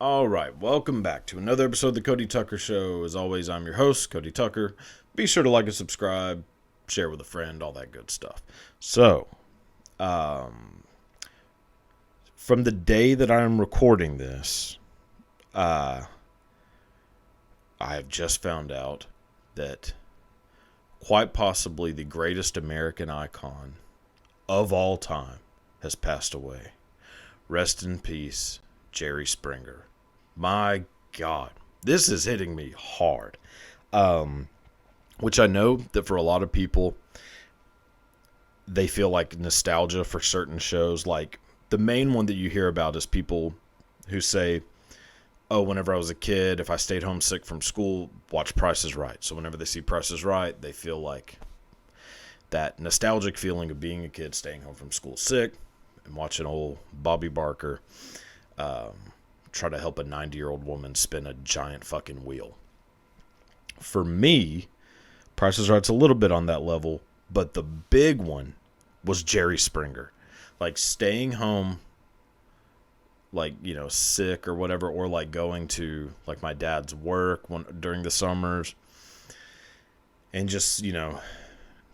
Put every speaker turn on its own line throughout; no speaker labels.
All right, welcome back to another episode of the Cody Tucker Show. As always, I'm your host, Cody Tucker. Be sure to like and subscribe, share with a friend, all that good stuff. So, from the day that I'm recording this, I have just found out that quite possibly the greatest American icon of all time has passed away. Rest in peace, Jerry Springer. My God, this is hitting me hard. Which I know that for a lot of people, they feel like nostalgia for certain shows. Like the main one that you hear about is people who say, oh, whenever I was a kid, if I stayed home sick from school, watch Price is Right. So whenever they see Price is Right, they feel like that nostalgic feeling of being a kid, staying home from school sick, and watching old Bobby Barker try to help a 90-year-old woman spin a giant fucking wheel. For me, Price is Right's a little bit on that level, but the big one was Jerry Springer. Like staying home, like, you know, sick or whatever, or like going to like my dad's work during the summers and just, you know,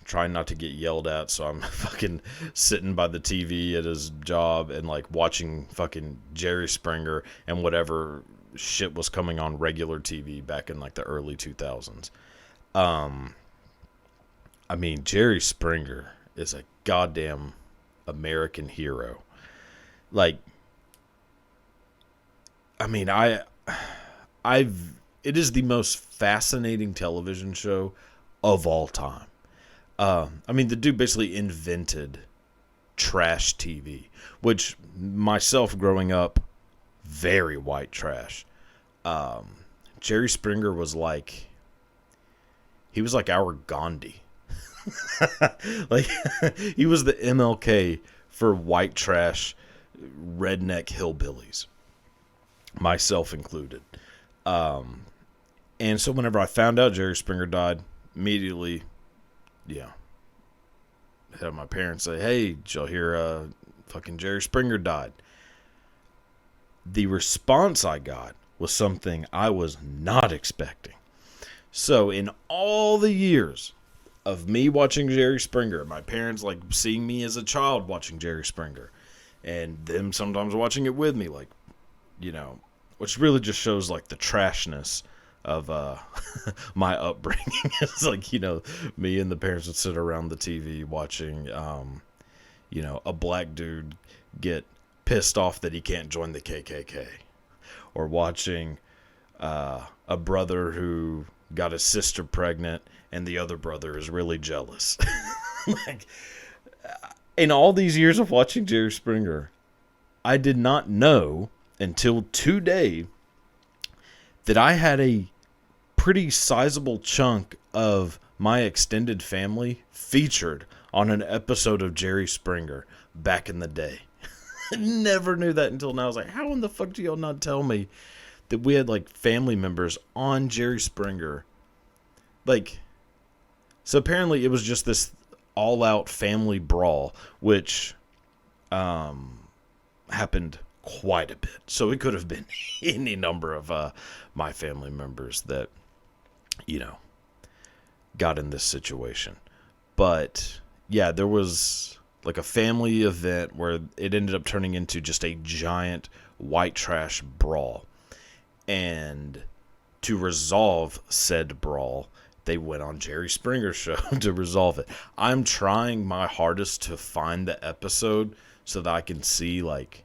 trying not to get yelled at, so I'm fucking sitting by the TV at his job and like watching fucking Jerry Springer and whatever shit was coming on regular TV back in like the early 2000s. I mean, Jerry Springer is a goddamn American hero. Like, I mean, it is the most fascinating television show of all time. I mean, the dude basically invented trash TV, which myself growing up, very white trash. Jerry Springer was like, he was like our Gandhi. Like, he was the MLK for white trash, redneck hillbillies, myself included. And so whenever I found out Jerry Springer died, immediately, yeah, had my parents say, hey, did y'all hear fucking Jerry Springer died? The response I got was something I was not expecting. So in all the years of me watching Jerry Springer, my parents like seeing me as a child watching Jerry Springer, and them sometimes watching it with me, like, you know, which really just shows like the trashness of my upbringing. It's like, you know, me and the parents would sit around the TV watching, you know, a black dude get pissed off that he can't join the KKK, or watching a brother who got his sister pregnant and the other brother is really jealous. Like, in all these years of watching Jerry Springer, I did not know until today that I had a pretty sizable chunk of my extended family featured on an episode of Jerry Springer back in the day. I never knew that until now. I was like, how in the fuck do y'all not tell me that we had like family members on Jerry Springer? Like, so apparently it was just this all-out family brawl, which happened quite a bit. So it could have been any number of my family members that, you know, got in this situation. But yeah, there was like a family event where it ended up turning into just a giant white trash brawl. And to resolve said brawl, they went on Jerry Springer's show to resolve it. I'm trying my hardest to find the episode so that I can see like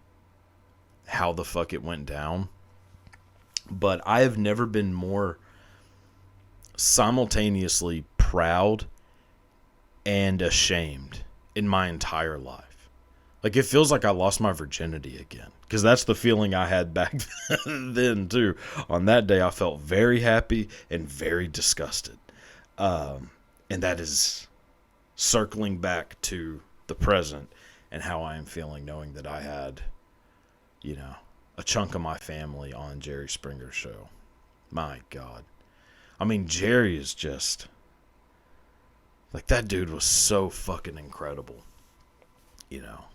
how the fuck it went down. But I have never been more simultaneously proud and ashamed in my entire life. Like, it feels like I lost my virginity again, because that's the feeling I had back then too. On that day, I felt very happy and very disgusted. And that is circling back to the present and how I am feeling, knowing that I had, you know, a chunk of my family on Jerry Springer's show. My God. I mean, Jerry is just, like, that dude was so fucking incredible. You know,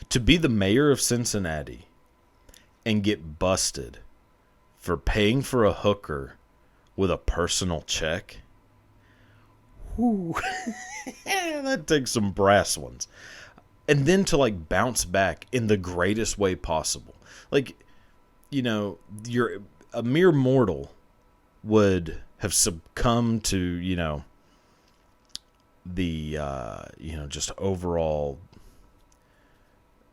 to be the mayor of Cincinnati and get busted for paying for a hooker with a personal check. Whew. That takes some brass ones. And then to like bounce back in the greatest way possible. Like, you know, you're a mere mortal would have succumbed to, you know, the, you know, just overall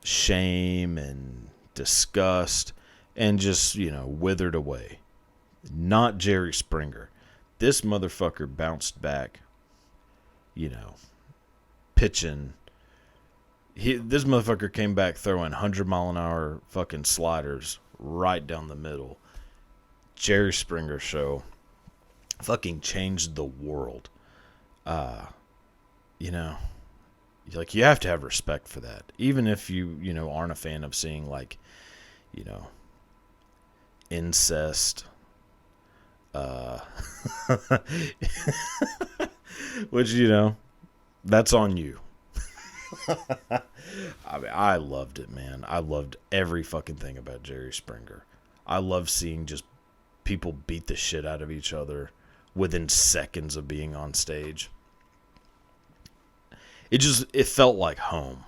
shame and disgust and just, you know, withered away. Not Jerry Springer. This motherfucker bounced back, you know, pitching. This motherfucker came back throwing 100-mile-an-hour fucking sliders right down the middle. Jerry Springer show fucking changed the world. You know, like, you have to have respect for that. Even if you know, aren't a fan of seeing, like, you know, incest. Which, you know, that's on you. I mean, I loved it, man. I loved every fucking thing about Jerry Springer. I love seeing just people beat the shit out of each other within seconds of being on stage. It felt like home.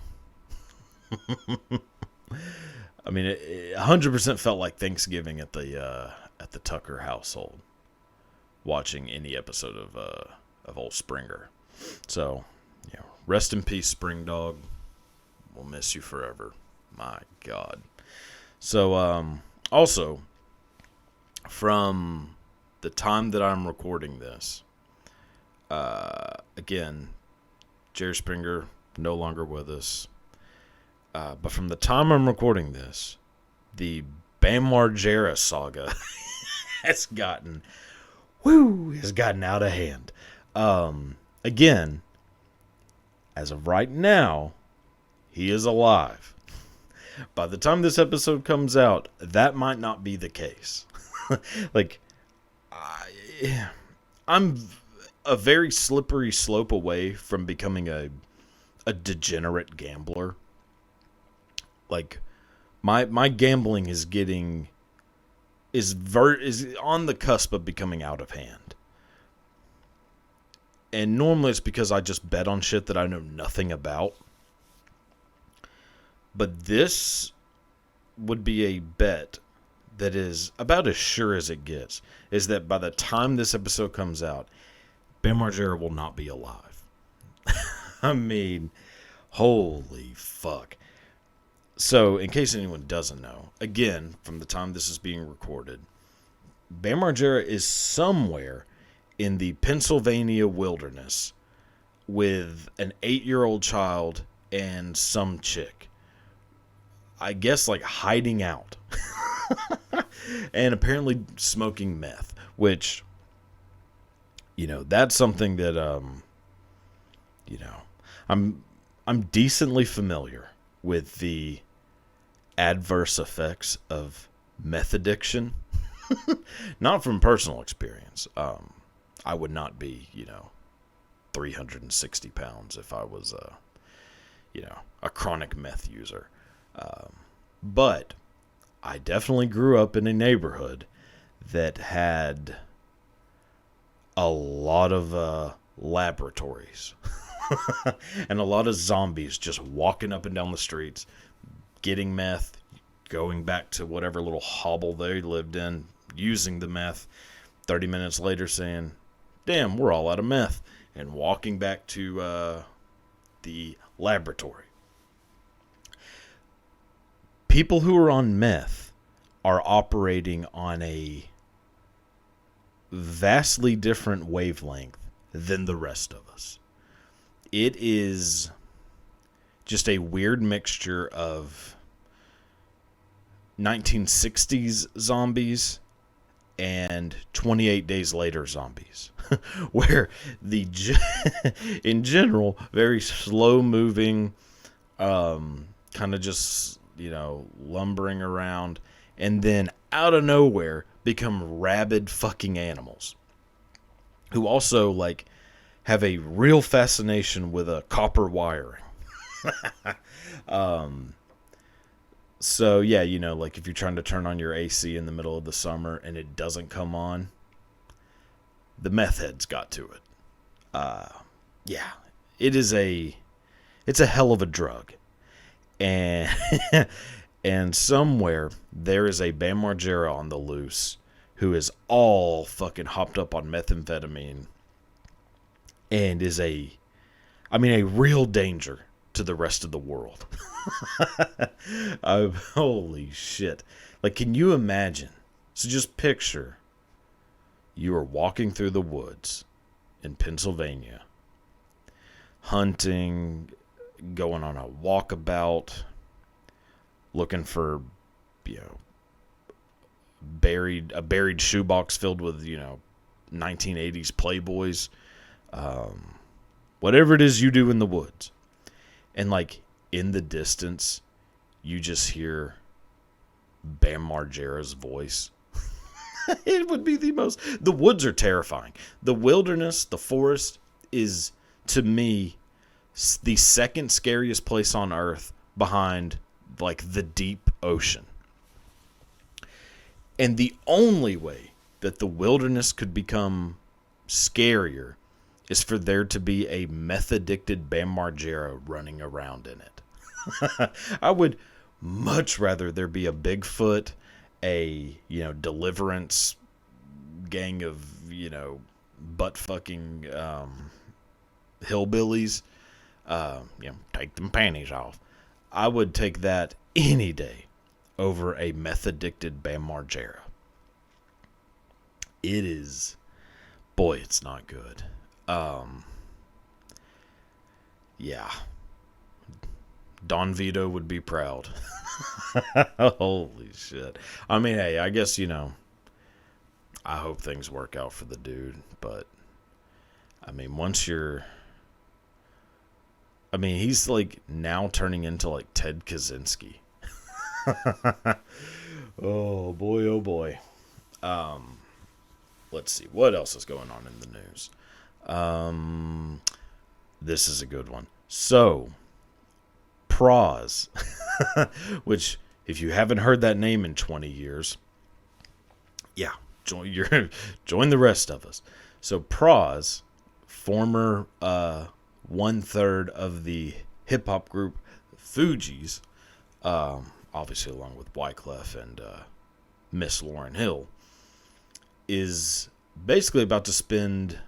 I mean, it 100% felt like Thanksgiving at the Tucker household, watching any episode of old Springer. So, you know, rest in peace, Spring Dog. We'll miss you forever. My God. So, also, from the time that I'm recording this, again, Jerry Springer no longer with us. But from the time I'm recording this, the Margera saga has gotten out of hand. Again, as of right now, he is alive. By the time this episode comes out, that might not be the case. Like, I'm a very slippery slope away from becoming a degenerate gambler. Like, my gambling is on the cusp of becoming out of hand. And normally it's because I just bet on shit that I know nothing about. But this would be a bet that is about as sure as it gets, is that by the time this episode comes out, Bam Margera will not be alive. I mean, holy fuck. So, in case anyone doesn't know, again, from the time this is being recorded, Bam Margera is somewhere in the Pennsylvania wilderness with an 8-year-old child and some chick. I guess, like, hiding out. And apparently smoking meth, which, you know, that's something that, you know, I'm decently familiar with the adverse effects of meth addiction. Not from personal experience. I would not be, you know, 360 pounds if I was, you know, a chronic meth user. But I definitely grew up in a neighborhood that had a lot of laboratories and a lot of zombies just walking up and down the streets, getting meth, going back to whatever little hovel they lived in, using the meth, 30 minutes later saying, damn, we're all out of meth, and walking back to the laboratory. People who are on meth are operating on a vastly different wavelength than the rest of us. It is just a weird mixture of 1960s zombies and 28 Days Later zombies, where in general, very slow moving, kind of just, you know, lumbering around, and then out of nowhere become rabid fucking animals who also, like, have a real fascination with a copper wiring. So, yeah, like if you're trying to turn on your AC in the middle of the summer and it doesn't come on, the meth head's got to it. Yeah, it's a hell of a drug. And and somewhere there is a Bam Margera on the loose who is all fucking hopped up on methamphetamine and is a real danger to the rest of the world. Holy shit. Like, can you imagine? So just picture you are walking through the woods in Pennsylvania, hunting, going on a walkabout, looking for, a buried shoebox filled with, 1980s Playboys, whatever it is you do in the woods. And like in the distance, you just hear Bam Margera's voice. It would be the woods are terrifying. The wilderness, the forest is, to me, the second scariest place on earth behind like the deep ocean. And the only way that the wilderness could become scarier is for there to be a meth-addicted Bam Margera running around in it. I would much rather there be a Bigfoot, a, Deliverance gang of, butt-fucking hillbillies, take them panties off. I would take that any day over a meth-addicted Bam Margera. It is, boy, it's not good. Yeah. Don Vito would be proud. Holy shit. I mean, hey, I guess, I hope things work out for the dude, but he's like now turning into like Ted Kaczynski. Oh boy, oh boy. Let's see what else is going on in the news. This is a good one. So, Praz, which if you haven't heard that name in 20 years, yeah, join the rest of us. So Praz, former 1/3 of the hip hop group Fugees, obviously along with Wyclef and Miss Lauryn Hill, is basically about to spend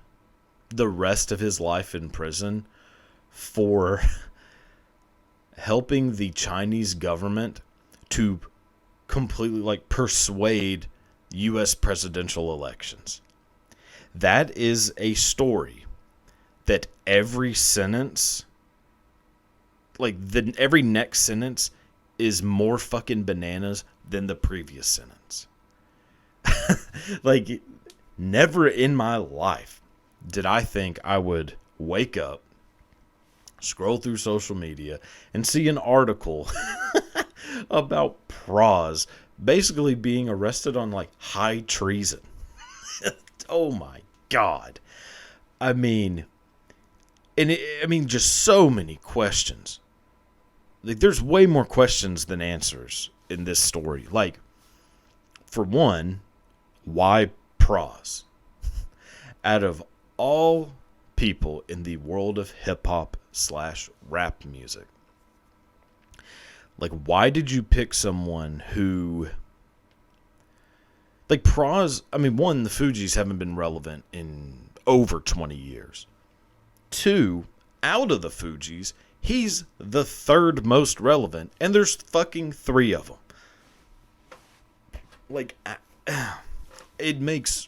the rest of his life in prison for helping the Chinese government to completely like persuade U.S. presidential elections. That is a story that every sentence, every next sentence is more fucking bananas than the previous sentence. Like, never in my life did I think I would wake up, scroll through social media, and see an article about Praz basically being arrested on like high treason. Oh my God. Just so many questions. Like, there's way more questions than answers in this story. Like, for one, why Praz? Out of all people in the world of hip-hop / rap music, like, why did you pick someone who, like, Praz? One, the Fugees haven't been relevant in over 20 years. Two, out of the Fugees, he's the third most relevant, and there's fucking 3 of them. Like, it makes,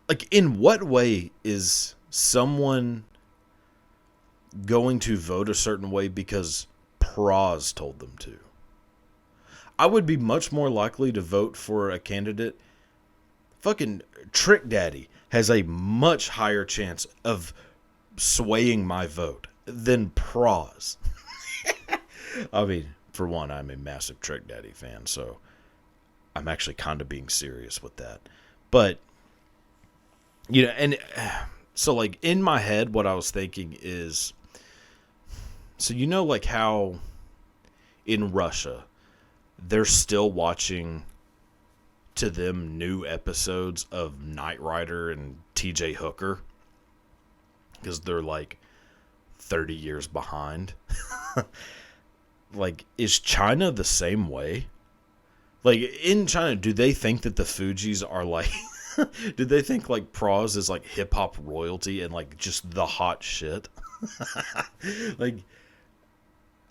like, in what way is someone going to vote a certain way because Praz told them to? I would be much more likely to vote for a candidate. Fucking Trick Daddy has a much higher chance of swaying my vote than Praz. For one, I'm a massive Trick Daddy fan, so I'm actually kind of being serious with that. But, so, like, in my head, what I was thinking is, so, like, how in Russia, they're still watching, to them, new episodes of Knight Rider and TJ Hooker because they're like 30 years behind. Like, is China the same way? Like, in China, do they think that the Fugees are like... do they think, like, Praz is, like, hip-hop royalty and, like, just the hot shit? Like,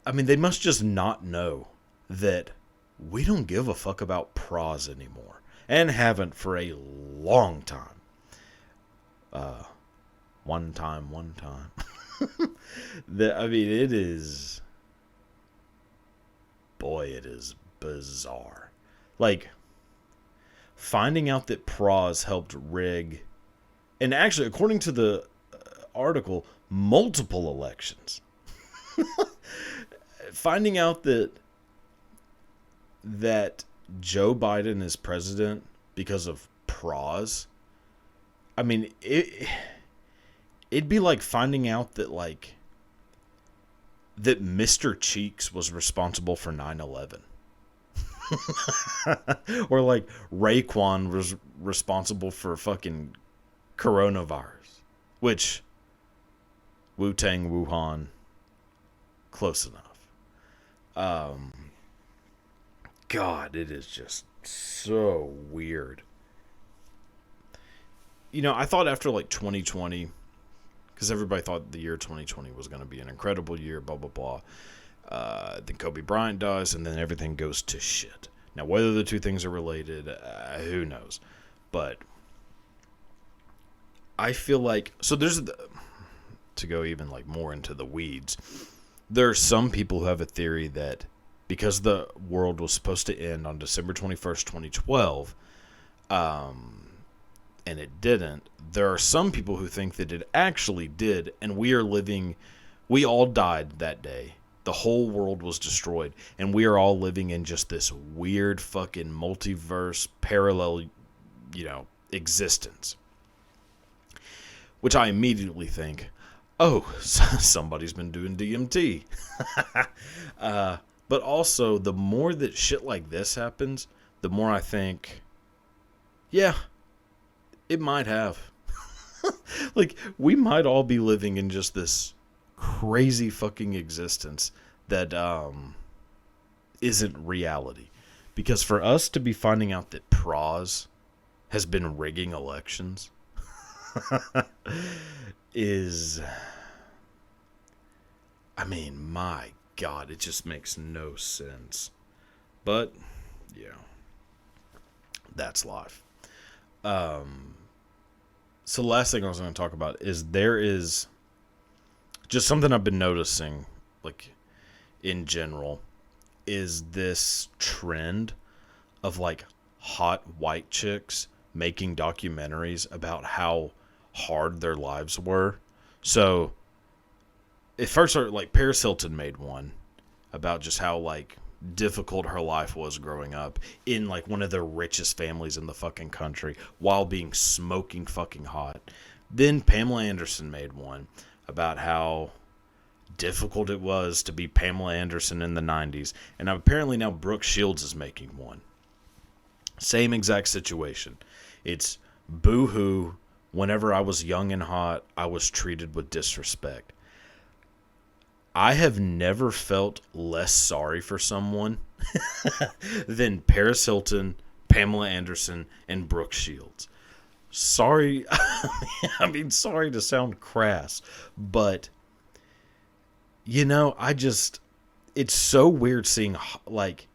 I mean, they must just not know that we don't give a fuck about Praz anymore. And haven't for a long time. One time. I mean, it is... Boy, it is bizarre. Like, finding out that Praz helped rig, and actually, according to the article, multiple elections. Finding out that Joe Biden is president because of Praz. I mean, it'd be like finding out that, like, that Mr. Cheeks was responsible for 9/11. Or like Raekwon was responsible for fucking coronavirus. Which, Wu-Tang, Wuhan, close enough. God, it is just so weird. You know, I thought after like 2020... because everybody thought the year 2020 was going to be an incredible year, blah, blah, blah. Then Kobe Bryant dies, and then everything goes to shit. Now, whether the two things are related, who knows? But I feel like... So there's... to go even like more into the weeds, there are some people who have a theory that because the world was supposed to end on December 21st, 2012... and it didn't, there are some people who think that it actually did, and we all died that day. The whole world was destroyed, and we are all living in just this weird fucking multiverse parallel, existence. Which I immediately think, oh, somebody's been doing DMT. But also, the more that shit like this happens, the more I think, yeah, it might have. Like, we might all be living in just this crazy fucking existence that isn't reality. Because for us to be finding out that Praz has been rigging elections is... I mean, my God, it just makes no sense. But, yeah, that's life. So the last thing I was going to talk about is there is just something I've been noticing, like, in general, is this trend of, like, hot white chicks making documentaries about how hard their lives were. So, it first started, like, Paris Hilton made one about just how, like, difficult her life was growing up in, like, one of the richest families in the fucking country while being smoking fucking hot. Then Pamela Anderson made one about how difficult it was to be Pamela Anderson in the 90s. And apparently now Brooke Shields is making one. Same exact situation. It's boo-hoo. Whenever I was young and hot, I was treated with disrespect. I have never felt less sorry for someone than Paris Hilton, Pamela Anderson, and Brooke Shields. Sorry, I mean, sorry to sound crass, but, it's so weird seeing, like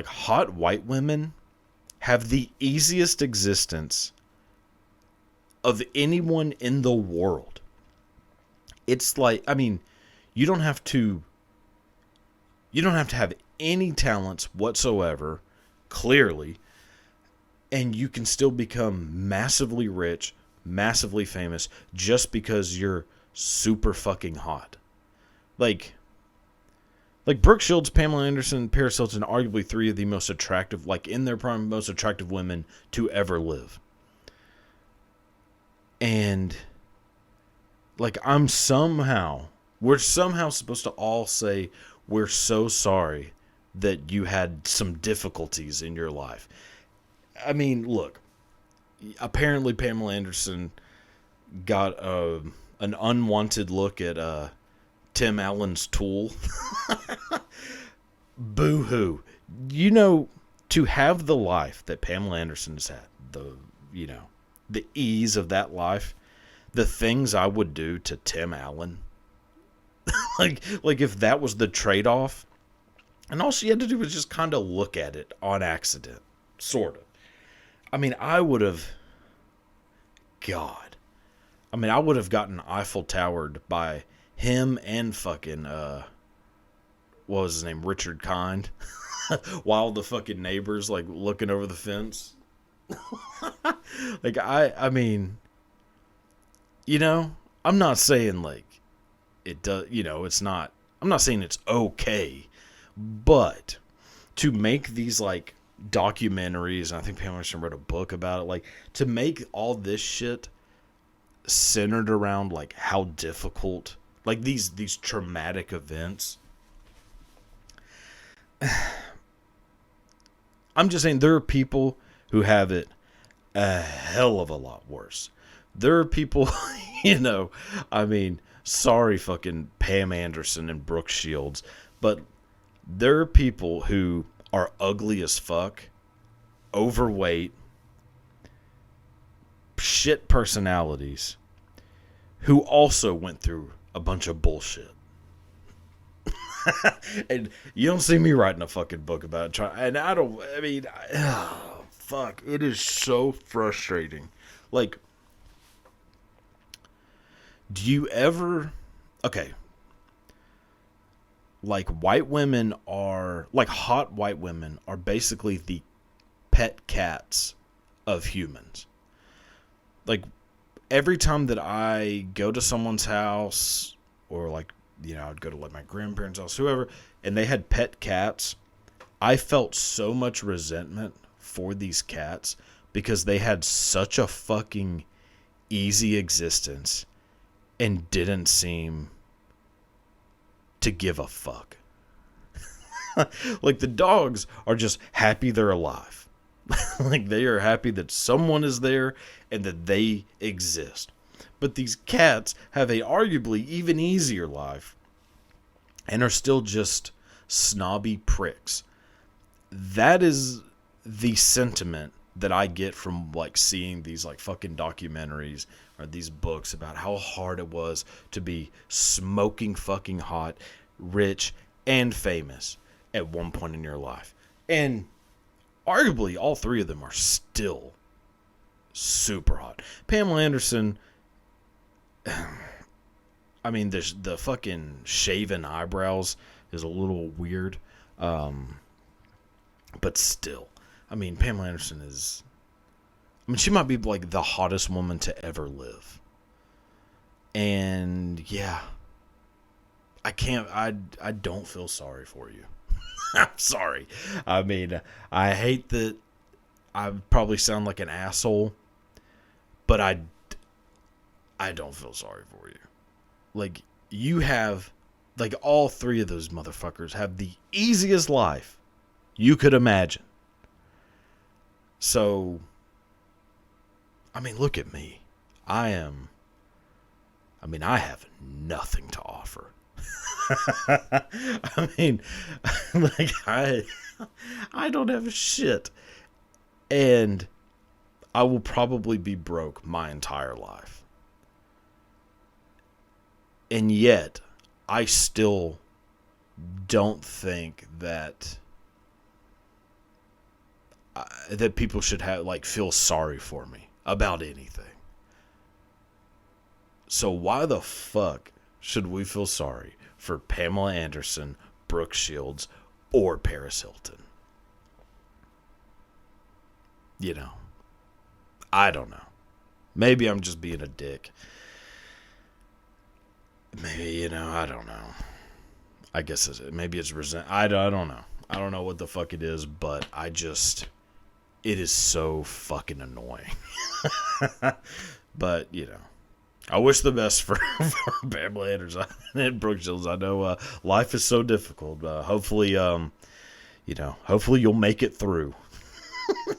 hot white women have the easiest existence of anyone in the world. It's like, I mean, you don't have to have any talents whatsoever, clearly, and you can still become massively rich, massively famous, just because you're super fucking hot. Like Brooke Shields, Pamela Anderson, Paris Hilton, arguably three of the most attractive, like, in their prime, most attractive women to ever live. And... like, I'm somehow We're somehow supposed to all say, we're so sorry that you had some difficulties in your life. I mean, look, apparently Pamela Anderson got an unwanted look at Tim Allen's Tool. Boo-hoo. You know, to have the life that Pamela Anderson has had, the ease of that life, the things I would do to Tim Allen, like if that was the trade-off, and all she had to do was just kind of look at it on accident, sort of. I mean, I would have gotten Eiffel Towered by him and fucking, what was his name, Richard Kind, while the fucking neighbors, like, looking over the fence. Like, I mean, I'm not saying, like, it does, it's not, I'm not saying it's okay, but to make these, like, documentaries, and I think Pamela Anderson wrote a book about it, like, to make all this shit centered around, like, how difficult, like, these traumatic events. I'm just saying, there are people who have it a hell of a lot worse. There are people, I mean, sorry fucking Pam Anderson and Brooke Shields, but there are people who are ugly as fuck, overweight, shit personalities, who also went through a bunch of bullshit. And you don't see me writing a fucking book about it. Fuck, it is so frustrating. Like, do you ever, okay, like, white women are, like, hot white women are basically the pet cats of humans. Like, every time that I go to someone's house, or, like, I'd go to, like, my grandparents' house, whoever, and they had pet cats, I felt so much resentment for these cats because they had such a fucking easy existence and didn't seem to give a fuck. Like, the dogs are just happy they're alive. Like, they are happy that someone is there and that they exist. But these cats have a arguably even easier life and are still just snobby pricks. That is the sentiment that I get from, like, seeing these, like, fucking documentaries or these books about how hard it was to be smoking fucking hot, rich, and famous at one point in your life. And arguably all three of them are still super hot. Pamela Anderson, I mean, the fucking shaven eyebrows is a little weird. But still, I mean, Pamela Anderson is, I mean, she might be, like, the hottest woman to ever live. And yeah, I don't feel sorry for you. I'm sorry. I mean, I hate that I probably sound like an asshole, but I don't feel sorry for you. Like, you have, like, all three of those motherfuckers have the easiest life you could imagine. So, I mean, look at me. I have nothing to offer. I mean, like, I don't have shit. And I will probably be broke my entire life. And yet, I still don't think that people should feel sorry for me about anything. So why the fuck should we feel sorry for Pamela Anderson, Brooke Shields, or Paris Hilton? I don't know. Maybe I'm just being a dick. Maybe, I don't know. I guess maybe it's resent. I don't know. I don't know what the fuck it is, but it is so fucking annoying. But, I wish the best for Pamela Anderson and Brooke Shields. I know life is so difficult. Hopefully, hopefully you'll make it through.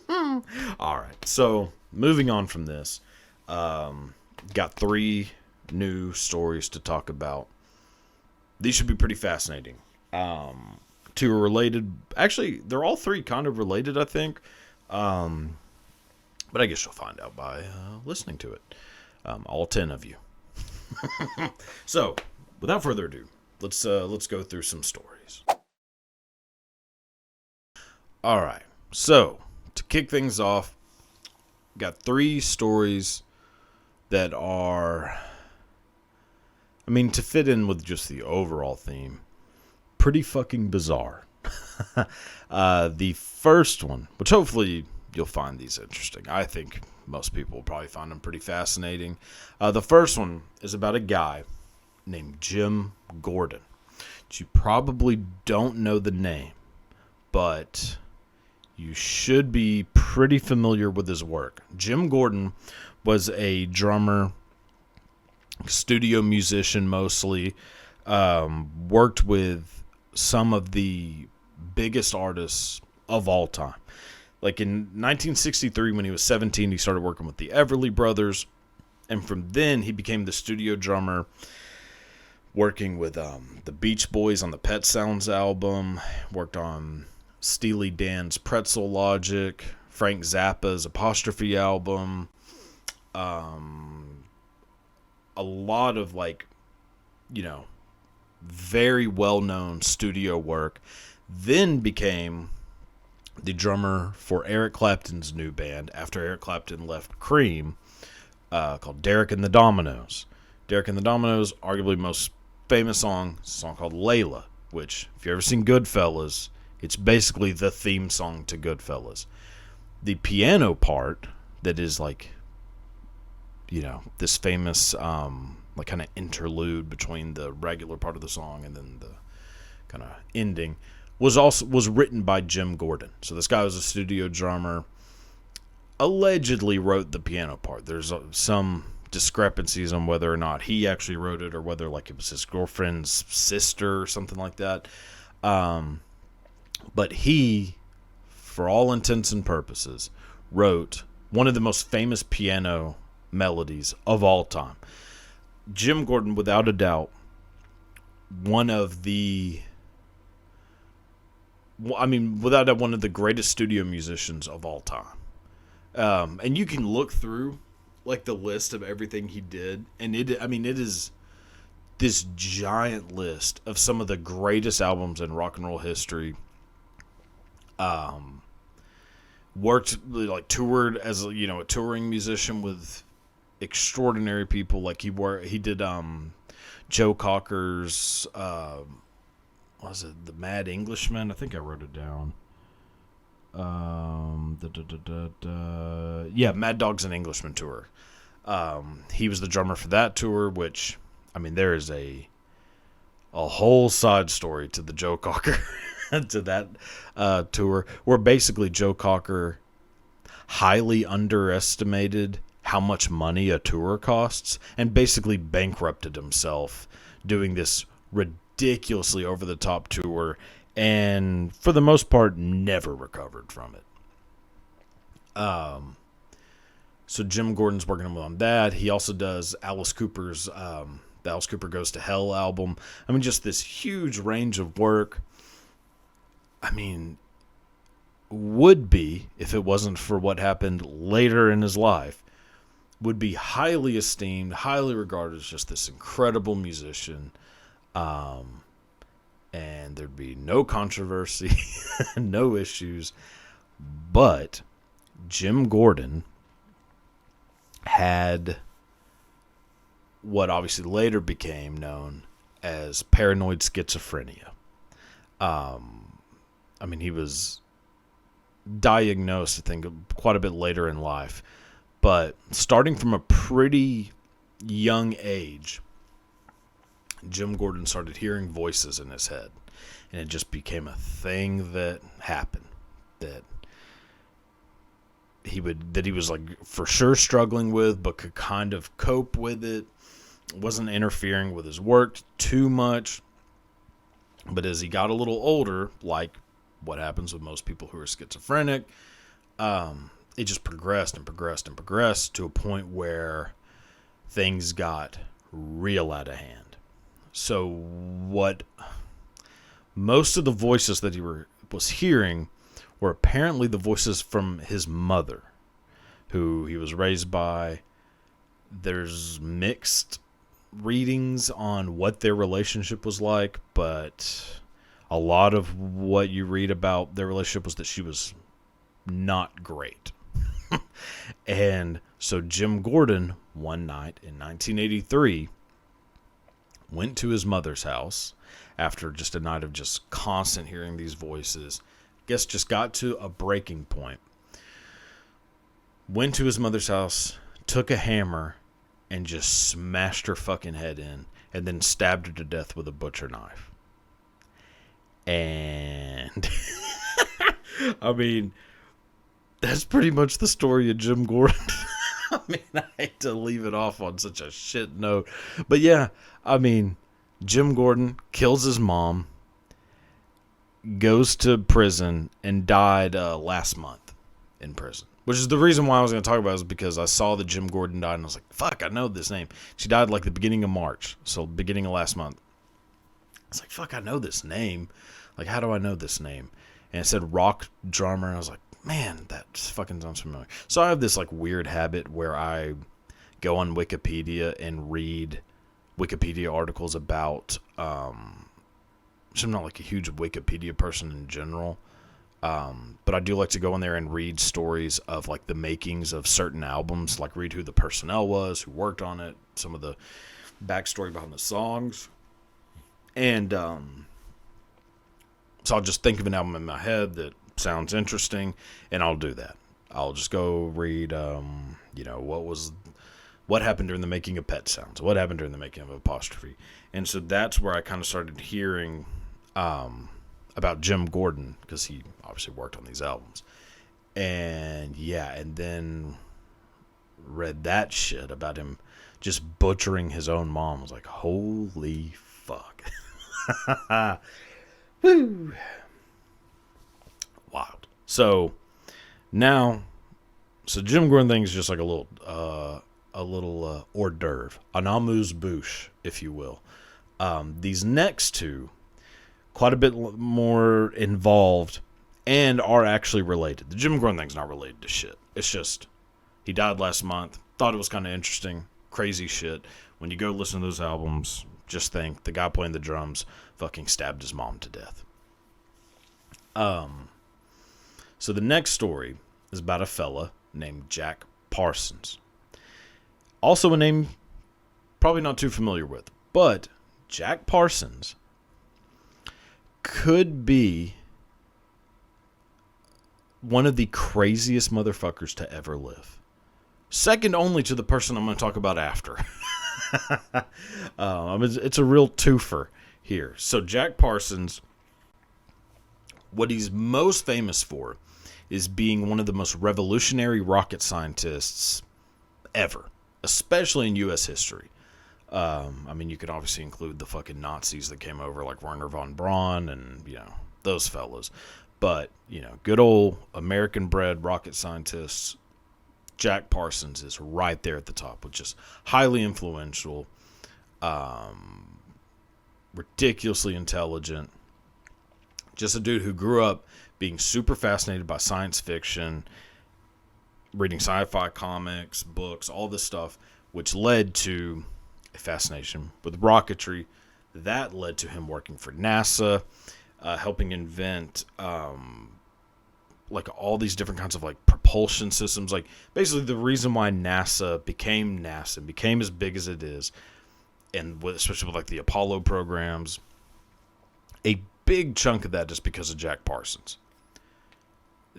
All right. So moving on from this, got 3 new stories to talk about. These should be pretty fascinating. 2 are related. Actually, they're all 3 kind of related, I think. But I guess you'll find out by listening to it. All 10 of you. So, without further ado, let's go through some stories. All right. So, to kick things off, got 3 stories that are, to fit in with just the overall theme, pretty fucking bizarre. The first one, which hopefully you'll find these interesting. I think most people will probably find them pretty fascinating. The first one is about a guy named Jim Gordon. You probably don't know the name, but you should be pretty familiar with his work. Jim Gordon was a drummer, studio musician mostly, worked with some of the biggest artists of all time. Like in 1963, when he was 17, he started working with the Everly Brothers. And from then, he became the studio drummer, working with the Beach Boys on the Pet Sounds album, worked on Steely Dan's Pretzel Logic, Frank Zappa's Apostrophe album, a lot of very well-known studio work. Then became the drummer for Eric Clapton's new band after Eric Clapton left Cream, called Derek and the Dominoes. Derek and the Dominoes, arguably most famous song, a song called Layla, which, if you've ever seen Goodfellas, it's basically the theme song to Goodfellas. The piano part that is this famous kind of interlude between the regular part of the song and then the kind of ending was written by Jim Gordon. So this guy was a studio drummer, allegedly wrote the piano part. There's some discrepancies on whether or not he actually wrote it or whether it was his girlfriend's sister or something like that. But he, for all intents and purposes, wrote one of the most famous piano melodies of all time. Jim Gordon, without a doubt, one of the greatest studio musicians of all time. And you can look through the list of everything he did, and it is this giant list of some of the greatest albums in rock and roll history. Worked toured as a touring musician with extraordinary people. He did Joe Cocker's was it The Mad Englishman? I think I wrote it down. Mad Dogs and Englishmen tour. He was the drummer for that tour, which there is a whole side story to the Joe Cocker to that tour, where basically Joe Cocker highly underestimated how much money a tour costs and basically bankrupted himself doing this ridiculously over-the-top tour, and for the most part never recovered from it. So Jim Gordon's working on that. He also does Alice Cooper's the Alice Cooper Goes to Hell album. Just this huge range of work. Would be, if it wasn't for what happened later in his life, would be highly esteemed, highly regarded as just this incredible musician. And there'd be no controversy, no issues. But Jim Gordon had what obviously later became known as paranoid schizophrenia. He was diagnosed, I think, quite a bit later in life. But starting from a pretty young age, Jim Gordon started hearing voices in his head, and it just became a thing that happened, that he was for sure struggling with, but could kind of cope with it. wasn't interfering with his work too much. But as he got a little older, like what happens with most people who are schizophrenic, it just progressed and progressed and progressed to a point where things got real out of hand. So what most of the voices that he was hearing were apparently the voices from his mother, who he was raised by. There's mixed readings on what their relationship was like, but a lot of what you read about their relationship was that she was not great. And so Jim Gordon, one night in 1983, went to his mother's house after just a night of just constant hearing these voices. Guess just got to a breaking point. Went to his mother's house, took a hammer, and just smashed her fucking head in, and then stabbed her to death with a butcher knife. And I mean, that's pretty much the story of Jim Gordon. I mean, I hate to leave it off on such a shit note. But yeah, I mean, Jim Gordon kills his mom, goes to prison, and died last month in prison. Which is the reason why I was going to talk about it, is because I saw that Jim Gordon died, and I was like, fuck, I know this name. She died like the beginning of March, so beginning of last month. I was like, fuck, I know this name. Like, how do I know this name? And it said rock drummer, and I was like, man, that fucking sounds familiar. So I have this like weird habit where I go on Wikipedia and read Wikipedia articles about, I'm not like a huge Wikipedia person in general, but I do like to go in there and read stories of like the makings of certain albums, like read who the personnel was, who worked on it, some of the backstory behind the songs. And so I'll just think of an album in my head that sounds interesting, and I'll do that. I'll just go read, what happened during the making of Pet Sounds, what happened during the making of Apostrophe. And so that's where I kind of started hearing about Jim Gordon, because he obviously worked on these albums. And yeah, and then read that shit about him just butchering his own mom. I was like, holy fuck. Woo. Wild. So now, Jim Gordon thing is just like a little hors d'oeuvre, an amuse-bouche, if you will. These next two, quite a bit more involved, and are actually related. The Jim Gordon thing's not related to shit. It's just, he died last month. Thought it was kind of interesting. Crazy shit. When you go listen to those albums, just think, the guy playing the drums fucking stabbed his mom to death. So the next story is about a fella named Jack Parsons. Also a name probably not too familiar with, but Jack Parsons could be one of the craziest motherfuckers to ever live. Second only to the person I'm going to talk about after. It's a real twofer here. So Jack Parsons, what he's most famous for is being one of the most revolutionary rocket scientists ever, especially in U.S. history. You could obviously include the fucking Nazis that came over, like Werner von Braun and, those fellas. But, good old American-bred rocket scientists, Jack Parsons is right there at the top, which is highly influential, ridiculously intelligent. Just a dude who grew up being super fascinated by science fiction, reading sci-fi comics, books, all this stuff, which led to a fascination with rocketry. That led to him working for NASA, helping invent all these different kinds of propulsion systems. Basically the reason why NASA became NASA, became as big as it is, and especially with the Apollo programs, a big chunk of that is because of Jack Parsons.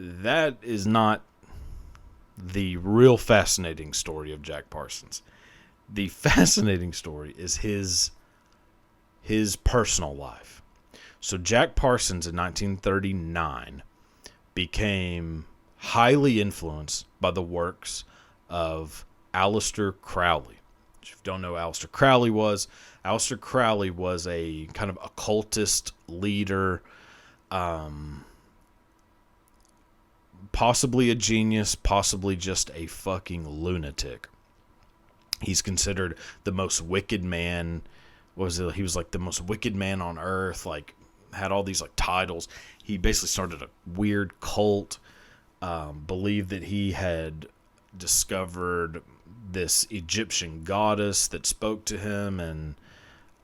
That is not the real fascinating story of Jack Parsons. The fascinating story is his personal life. So Jack Parsons in 1939 became highly influenced by the works of Aleister Crowley. If you don't know who Aleister Crowley was a kind of occultist leader, possibly a genius, possibly just a fucking lunatic. He's considered the most wicked man. He was like the most wicked man on earth, like had all these like titles. He basically started a weird cult, believed that he had discovered this Egyptian goddess that spoke to him, and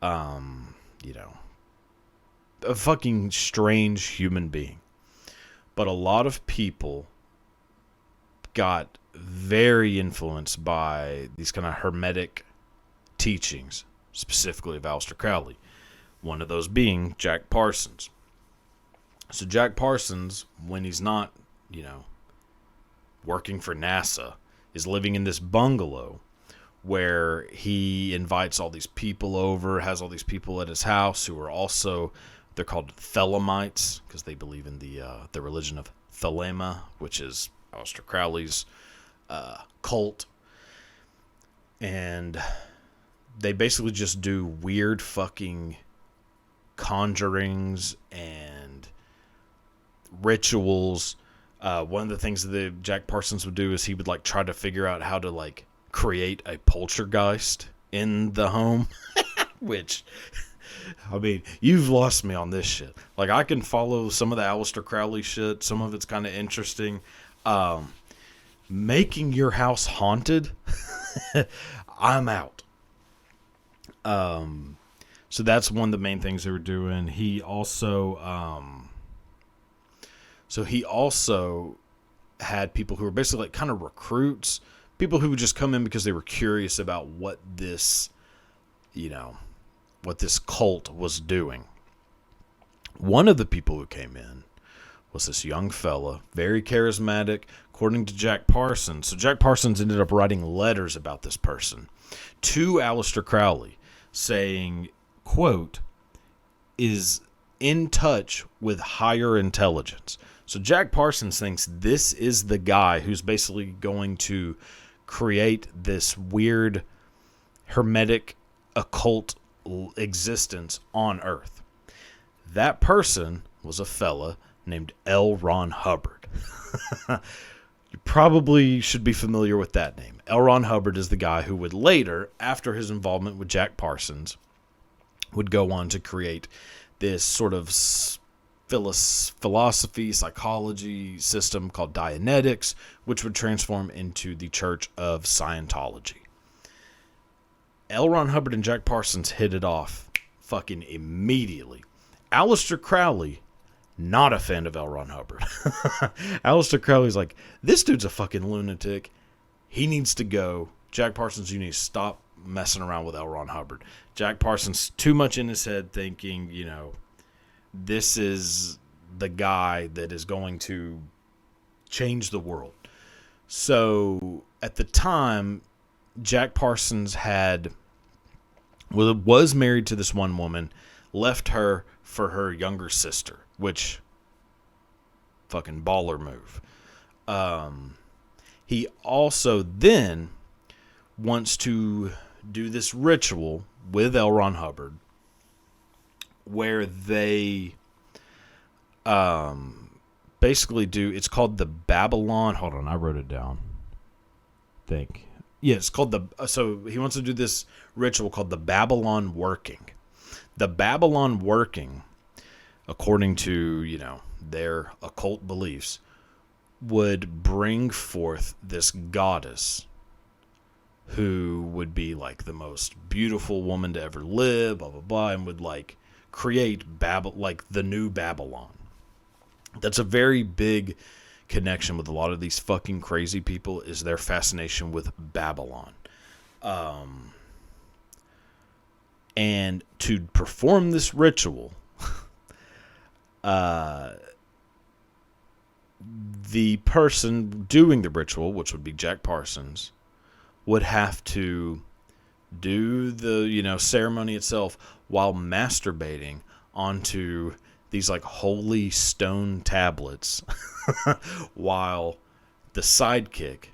a fucking strange human being. But a lot of people got very influenced by these kind of hermetic teachings, specifically of Aleister Crowley. One of those being Jack Parsons. So Jack Parsons, when he's not, working for NASA, is living in this bungalow where he invites all these people over, has all these people at his house who are also, they're called Thelemites, because they believe in the religion of Thelema, which is Aleister Crowley's cult. And they basically just do weird fucking conjurings and rituals. One of the things that Jack Parsons would do is he would like try to figure out how to like create a poltergeist in the home. Which, I mean, you've lost me on this shit. Like, I can follow some of the Aleister Crowley shit. Some of it's kind of interesting. Making your house haunted, I'm out. So that's one of the main things they were doing. He also, had people who were basically like kind of recruits, people who would just come in because they were curious about what this cult was doing. One of the people who came in was this young fella, very charismatic, according to Jack Parsons. So Jack Parsons ended up writing letters about this person to Aleister Crowley, saying, quote, is in touch with higher intelligence. So Jack Parsons thinks this is the guy who's basically going to create this weird hermetic occult existence on Earth. That person was a fella named L. Ron Hubbard. You probably should be familiar with that name. L. Ron Hubbard is the guy who would later, after his involvement with Jack Parsons, would go on to create this sort of philosophy, psychology system called Dianetics, which would transform into the Church of Scientology. L. Ron Hubbard and Jack Parsons hit it off fucking immediately. Aleister Crowley, not a fan of L. Ron Hubbard. Aleister Crowley's like, this dude's a fucking lunatic. He needs to go. Jack Parsons, you need to stop messing around with L. Ron Hubbard. Jack Parsons, too much in his head thinking, this is the guy that is going to change the world. So at the time, Jack Parsons was married to this one woman, left her for her younger sister, which fucking baller move. He also then wants to do this ritual with L. Ron Hubbard where they basically do, it's called the Babylon, hold on, I wrote it down. It's called so he wants to do this ritual called the Babylon Working. The Babylon Working, according to, their occult beliefs, would bring forth this goddess who would be like the most beautiful woman to ever live, blah, blah, blah, and would like create like the new Babylon. That's a very big connection with a lot of these fucking crazy people, is their fascination with Babylon. And to perform this ritual, the person doing the ritual, which would be Jack Parsons, would have to do the, ceremony itself while masturbating onto these like holy stone tablets while the sidekick,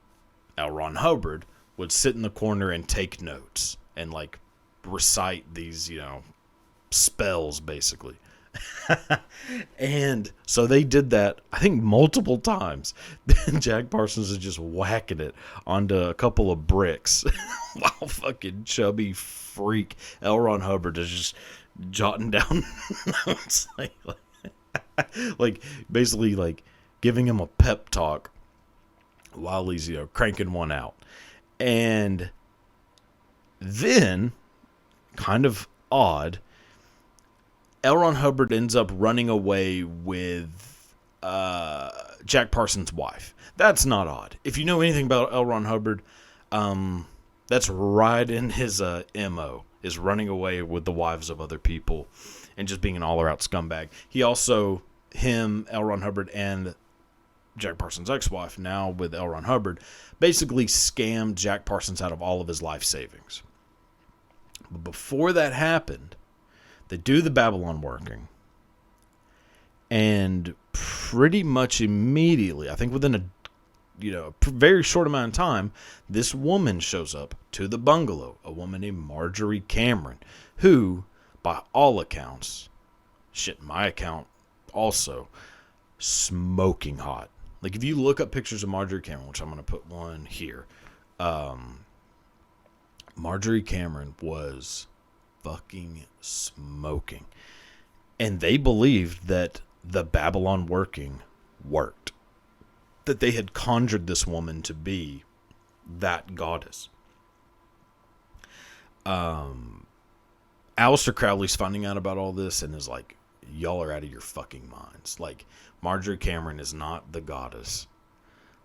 L. Ron Hubbard, would sit in the corner and take notes and like recite these, spells basically. And so they did that, I think, multiple times. Then Jack Parsons is just whacking it onto a couple of bricks while fucking chubby freak L. Ron Hubbard is just jotting down notes. Like basically like giving him a pep talk while he's, cranking one out. And then, kind of odd, L. Ron Hubbard ends up running away with Jack Parsons' wife. That's not odd. If you know anything about L. Ron Hubbard, that's right in his MO, is running away with the wives of other people and just being an all-around scumbag. He also, L. Ron Hubbard, and Jack Parsons' ex-wife, now with L. Ron Hubbard, basically scammed Jack Parsons out of all of his life savings. But before that happened, they do the Babylon working, and pretty much immediately, I think within a very short amount of time, this woman shows up to the bungalow, a woman named Marjorie Cameron, who, by all accounts, my account also, smoking hot. Like, if you look up pictures of Marjorie Cameron, which I'm going to put one here, Marjorie Cameron was fucking smoking. And they believed that the Babylon working worked. That they had conjured this woman to be that goddess. Aleister Crowley's finding out about all this and is like, y'all are out of your fucking minds. Like, Marjorie Cameron is not the goddess.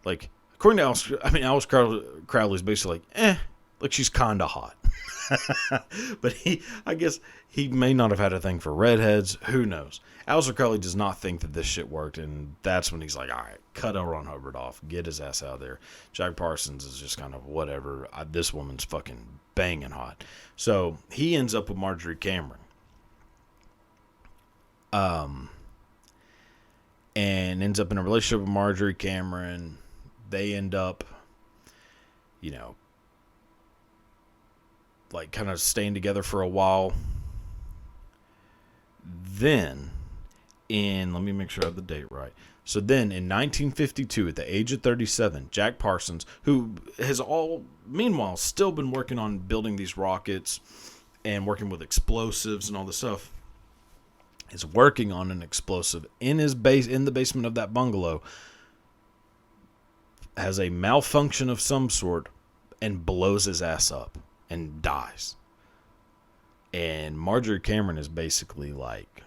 Like, according to Aleister Crowley's basically like, like she's kinda hot. But I guess he may not have had a thing for redheads. Who knows? Aleister Crowley does not think that this shit worked, and that's when he's like, all right, cut L. Ron Hubbard off. Get his ass out of there. Jack Parsons is just kind of whatever. This woman's fucking banging hot. So he ends up with Marjorie Cameron. And ends up in a relationship with Marjorie Cameron. They end up, like kind of staying together for a while. Then, let me make sure I have the date right. So then in 1952, at the age of 37, Jack Parsons, who has meanwhile still been working on building these rockets and working with explosives and all this stuff, is working on an explosive in the basement of that bungalow, has a malfunction of some sort and blows his ass up and dies. And Marjorie Cameron is basically like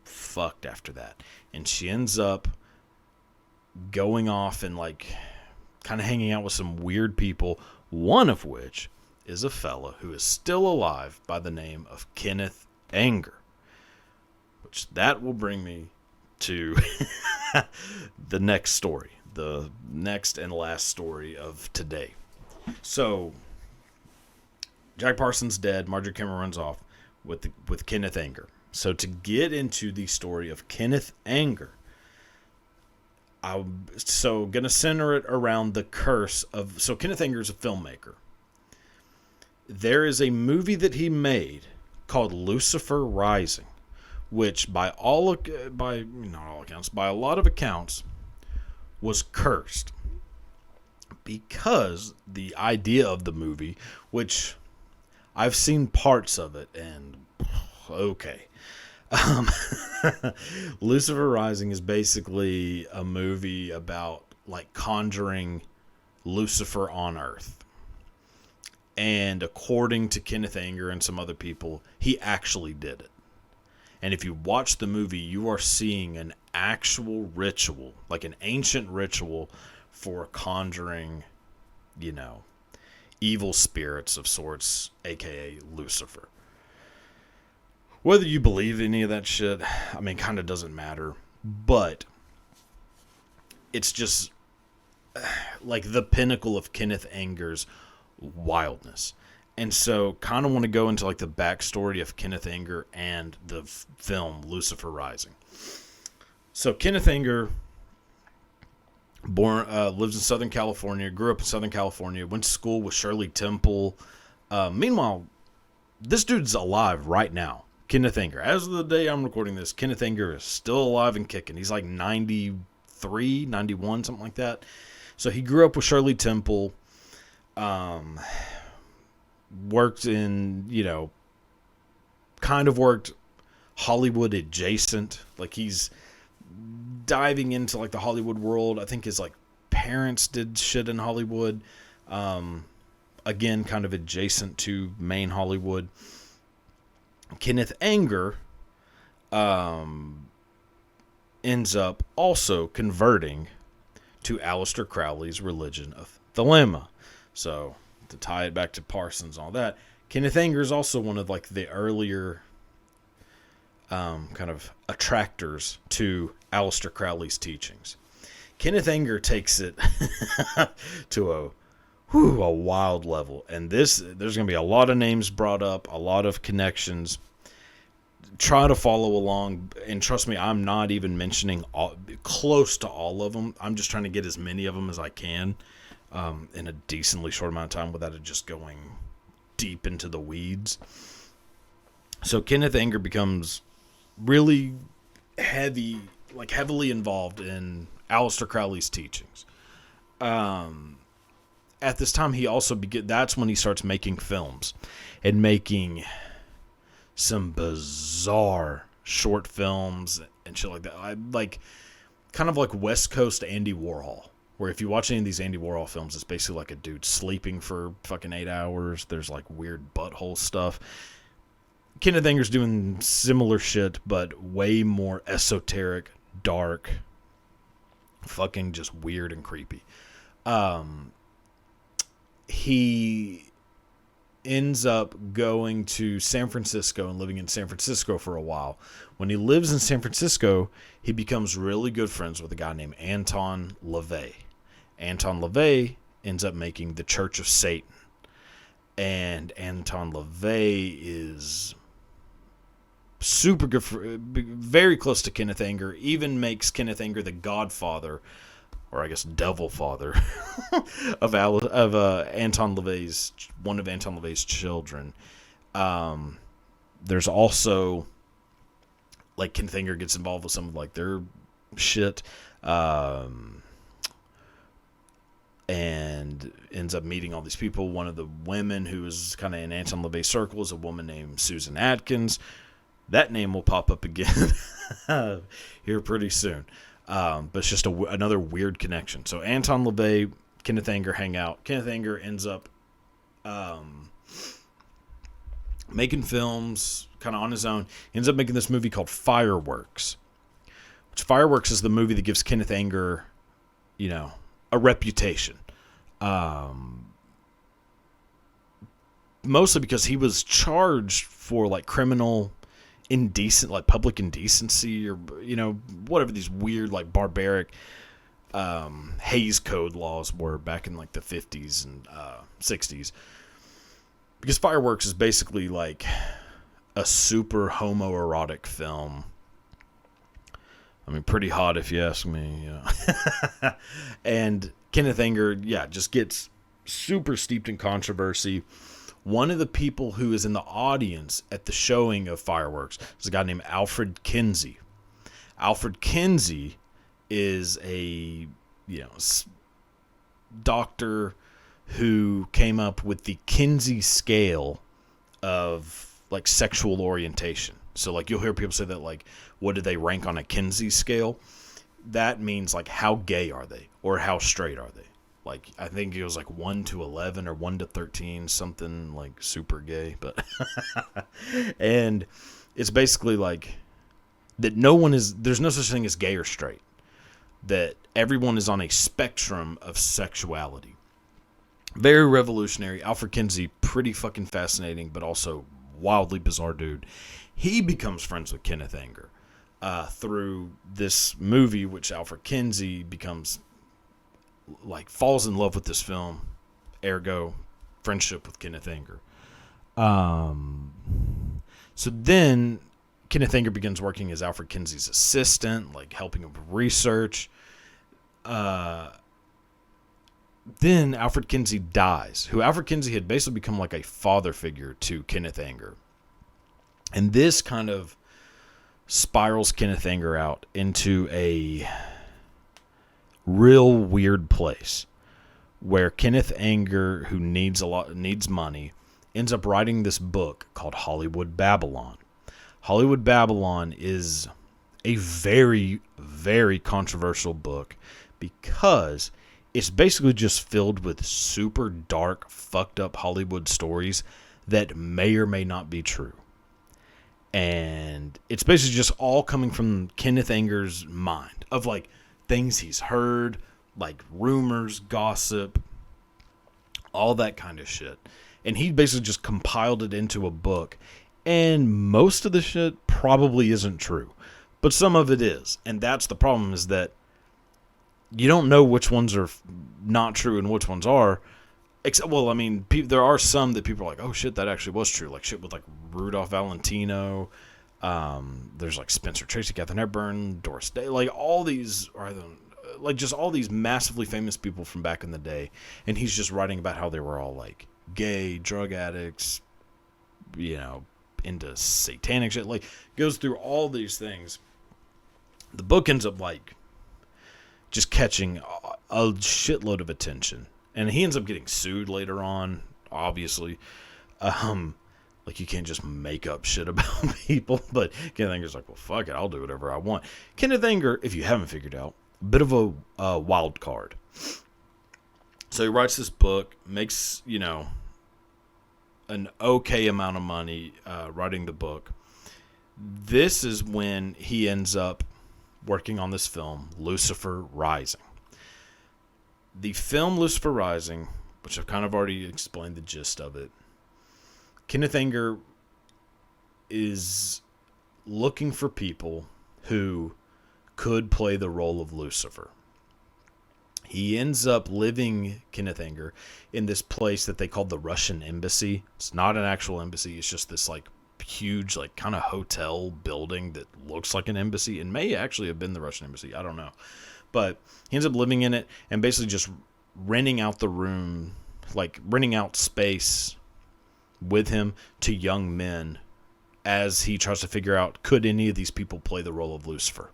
fucked after that. And she ends up going off and like kind of hanging out with some weird people, one of which is a fella who is still alive by the name of Kenneth Anger. Which that will bring me to the next story. The next and last story of today. So, Jack Parsons dead. Marjorie Cameron runs off with Kenneth Anger. So to get into the story of Kenneth Anger, I'm going to center it around the curse of... So Kenneth Anger is a filmmaker. There is a movie that he made called Lucifer Rising, which by a lot of accounts, was cursed. Because the idea of the movie, which I've seen parts of it, and okay. Lucifer Rising is basically a movie about like conjuring Lucifer on Earth. And according to Kenneth Anger and some other people, he actually did it. And if you watch the movie, you are seeing an actual ritual, like an ancient ritual for conjuring, evil spirits of sorts, aka Lucifer. Whether you believe any of that shit, kind of doesn't matter. But it's just like the pinnacle of Kenneth Anger's wildness. And so kind of want to go into like the backstory of Kenneth Anger and the film Lucifer Rising. So Kenneth Anger lives in Southern California, grew up in Southern California, went to school with Shirley Temple, Meanwhile, this dude's alive right now. Kenneth Anger. As of the day I'm recording this, Kenneth Anger is still alive and kicking. He's like 93, 91, something like that. So he grew up with Shirley Temple. Worked in, kind of worked Hollywood adjacent. Like he's diving into like the Hollywood world. I think his like parents did shit in Hollywood. Again, kind of adjacent to main Hollywood. Kenneth Anger ends up also converting to Aleister Crowley's religion of Thelema. So to tie it back to Parsons and all that, Kenneth Anger is also one of like the earlier kind of attractors to Aleister Crowley's teachings. Kenneth Anger takes it to a wild level, and there's going to be a lot of names brought up, a lot of connections. Try to follow along, and trust me, I'm not even mentioning close to all of them. I'm just trying to get as many of them as I can in a decently short amount of time without it just going deep into the weeds. So Kenneth Anger becomes really heavily involved in Aleister Crowley's teachings. At this time, he also that's when he starts making films and making some bizarre short films and shit like that. Kind of like West Coast Andy Warhol, where if you watch any of these Andy Warhol films, it's basically like a dude sleeping for fucking 8 hours. There's like weird butthole stuff. Kenneth Anger's doing similar shit, but way more esoteric, dark, fucking just weird and creepy. He ends up going to San Francisco and living in San Francisco for a while. When he lives in San Francisco, he becomes really good friends with a guy named Anton LaVey. Anton LaVey ends up making the Church of Satan. And Anton LaVey is super good, very close to Kenneth Anger, even makes Kenneth Anger the godfather, or I guess devil father, of Anton LaVey's, one of Anton LaVey's children. There's also, like, Kenneth Anger gets involved with some of, like, their shit, and ends up meeting all these people. One of the women who is kind of in Anton LaVey's circle is a woman named Susan Atkins. That name will pop up again here pretty soon. But it's just another weird connection. So Anton LaVey, Kenneth Anger hang out. Kenneth Anger ends up making films kind of on his own. He ends up making this movie called Fireworks. Which Fireworks is the movie that gives Kenneth Anger, a reputation. Mostly because he was charged for like criminal public indecency, or whatever these weird, like, barbaric Hays Code laws were back in like the 50s and 60s. Because Fireworks is basically like a super homoerotic film. I mean, pretty hot if you ask me. And Kenneth Anger, just gets super steeped in controversy. One of the people who is in the audience at the showing of Fireworks is a guy named Alfred Kinsey. Alfred Kinsey is a doctor who came up with the Kinsey scale of like sexual orientation. So like you'll hear people say that, like, what do they rank on a Kinsey scale? That means like how gay are they or how straight are they? Like, I think it was like 1 to 11 or 1 to 13, something like super gay. But and it's basically like that there's no such thing as gay or straight. That everyone is on a spectrum of sexuality. Very revolutionary. Alfred Kinsey, pretty fucking fascinating, but also wildly bizarre dude. He becomes friends with Kenneth Anger through this movie, which Alfred Kinsey becomes, like, falls in love with this film, ergo friendship with Kenneth Anger. So then Kenneth Anger begins working as Alfred Kinsey's assistant, like helping him with research. then Alfred Kinsey dies, who Alfred Kinsey had basically become like a father figure to Kenneth Anger. And this kind of spirals Kenneth Anger out into a real weird place where Kenneth Anger, who needs money, ends up writing this book called Hollywood Babylon. Hollywood Babylon is a very, very controversial book because it's basically just filled with super dark, fucked up Hollywood stories that may or may not be true. And it's basically just all coming from Kenneth Anger's mind of like things he's heard, like rumors, gossip, all that kind of shit. And he basically just compiled it into a book. And most of the shit probably isn't true, but some of it is. And that's the problem, is that you don't know which ones are not true and which ones are. Except, well, I mean, there are some that people are like, oh shit, that actually was true. Like shit with like Rudolph Valentino. There's like Spencer Tracy, Katharine Hepburn, Doris Day, like all these are like just all these massively famous people from back in the day. And he's just writing about how they were all like gay, drug addicts, you know, into satanic shit. Like goes through all these things. The book ends up like just catching a shitload of attention. And he ends up getting sued later on, obviously. Like, you can't just make up shit about people. But Kenneth Anger's like, well, fuck it, I'll do whatever I want. Kenneth Anger, if you haven't figured out, a bit of a wild card. So he writes this book, makes, you know, an okay amount of money writing the book. This is when he ends up working on this film, Lucifer Rising. The film Lucifer Rising, which I've kind of already explained the gist of it, Kenneth Anger is looking for people who could play the role of Lucifer. He ends up living, Kenneth Anger, in this place that they called the Russian Embassy. It's not an actual embassy. It's just this like huge, like kind of hotel building that looks like an embassy. It may actually have been the Russian Embassy. I don't know. But he ends up living in it and basically just renting out the room, like renting out space with him to young men as he tries to figure out, could any of these people play the role of Lucifer?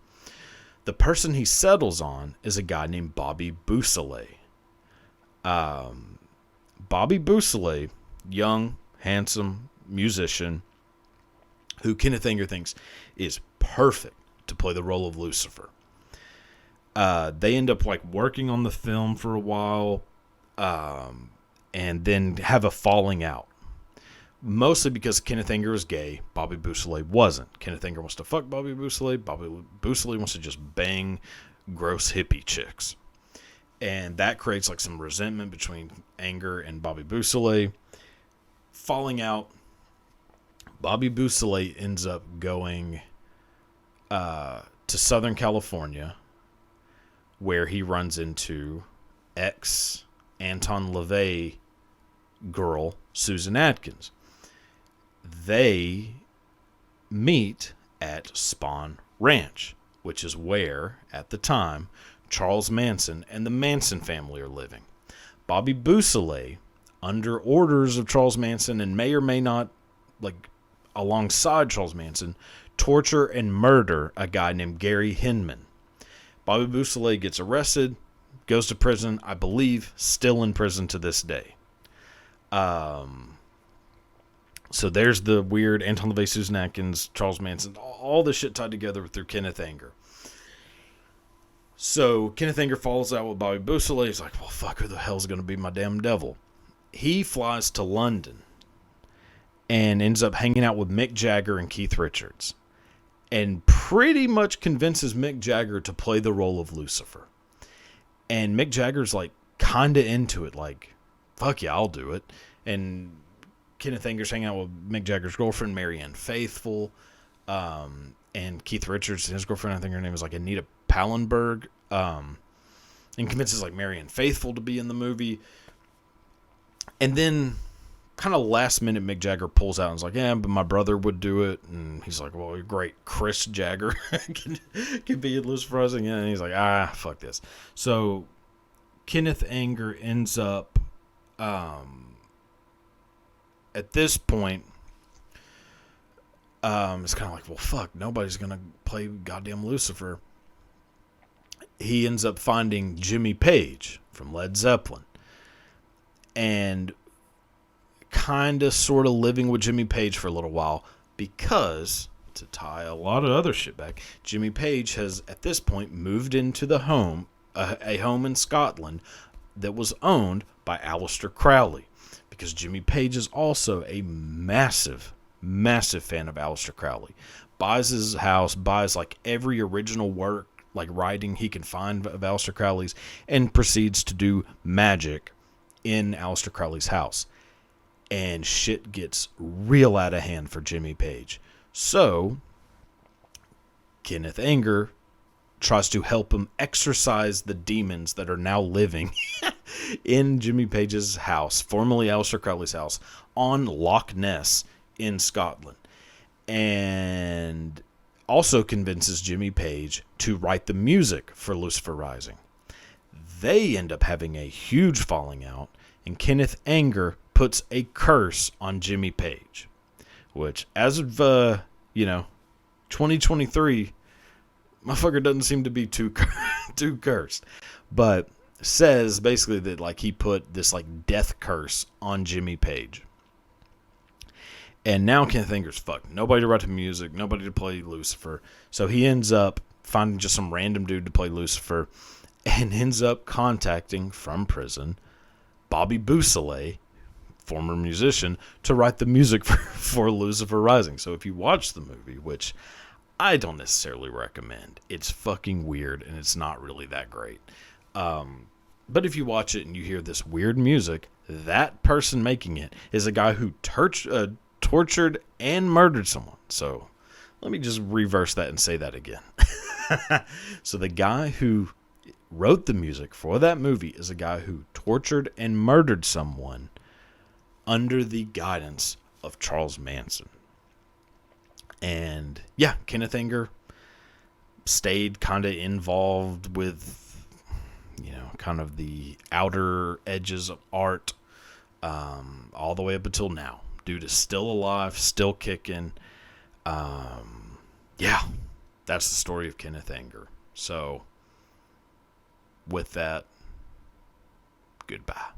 The person he settles on is a guy named Bobby Beausoleil. Bobby Beausoleil, young, handsome musician, who Kenneth Anger thinks is perfect to play the role of Lucifer. They end up like working on the film for a while, and then have a falling out. Mostly because Kenneth Anger is gay, Bobby Beausoleil wasn't. Kenneth Anger wants to fuck Bobby Beausoleil. Bobby Beausoleil wants to just bang gross hippie chicks. And that creates like some resentment between Anger and Bobby Beausoleil. Falling out, Bobby Beausoleil ends up going to Southern California, where he runs into ex-Anton LaVey girl, Susan Atkins. They meet at Spahn Ranch, which is where, at the time, Charles Manson and the Manson family are living. Bobby Beausoleil, under orders of Charles Manson and may or may not, like, alongside Charles Manson, torture and murder a guy named Gary Hinman. Bobby Beausoleil gets arrested, goes to prison, I believe, still in prison to this day. So there's the weird Anton LaVey, Susan Atkins, Charles Manson, all this shit tied together through Kenneth Anger. So Kenneth Anger falls out with Bobby Beausoleil. He's like, well, fuck, who the hell's going to be my damn devil? He flies to London and ends up hanging out with Mick Jagger and Keith Richards, and pretty much convinces Mick Jagger to play the role of Lucifer. And Mick Jagger's like kind of into it, like, fuck yeah, I'll do it. And Kenneth Anger's hanging out with Mick Jagger's girlfriend, Marianne Faithfull, and Keith Richards and his girlfriend, I think her name is like Anita Pallenberg, and convinces like Marianne Faithfull to be in the movie. And then kind of last minute, Mick Jagger pulls out and is like, yeah, but my brother would do it. And he's like, well, great, Chris Jagger can be in Lucifer Rising. And he's like, fuck this. So Kenneth Anger ends up, at this point, it's kind of like, well, fuck, nobody's going to play goddamn Lucifer. He ends up finding Jimmy Page from Led Zeppelin. And kind of sort of living with Jimmy Page for a little while, because, to tie a lot of other shit back, Jimmy Page has at this point moved into the home, a home in Scotland that was owned by Aleister Crowley, because Jimmy Page is also a massive fan of Aleister Crowley. Buys his house, buys like every original work, like writing he can find of Aleister Crowley's, and proceeds to do magic in Aleister Crowley's house. And shit gets real out of hand for Jimmy Page. So, Kenneth Anger tries to help him exorcise the demons that are now living in Jimmy Page's house, formerly Aleister Crowley's house, on Loch Ness in Scotland. And also convinces Jimmy Page to write the music for Lucifer Rising. They end up having a huge falling out, and Kenneth Anger puts a curse on Jimmy Page, which, as of 2023, motherfucker doesn't seem to be too cursed, but says basically that like he put this like death curse on Jimmy Page. And now Kenneth Anger's fucked. Nobody to write the music, nobody to play Lucifer. So he ends up finding just some random dude to play Lucifer, and ends up contacting from prison Bobby Beausoleil, former musician, to write the music for Lucifer Rising. So if you watch the movie, which I don't necessarily recommend, it's fucking weird and it's not really that great. But if you watch it and you hear this weird music, that person making it is a guy who tortured and murdered someone. So let me just reverse that and say that again. So the guy who wrote the music for that movie is a guy who tortured and murdered someone under the guidance of Charles Manson. And yeah, Kenneth Anger stayed kind of involved with, kind of the outer edges of art, all the way up until now. Dude is still alive, still kicking. Yeah, that's the story of Kenneth Anger. So, with that, goodbye.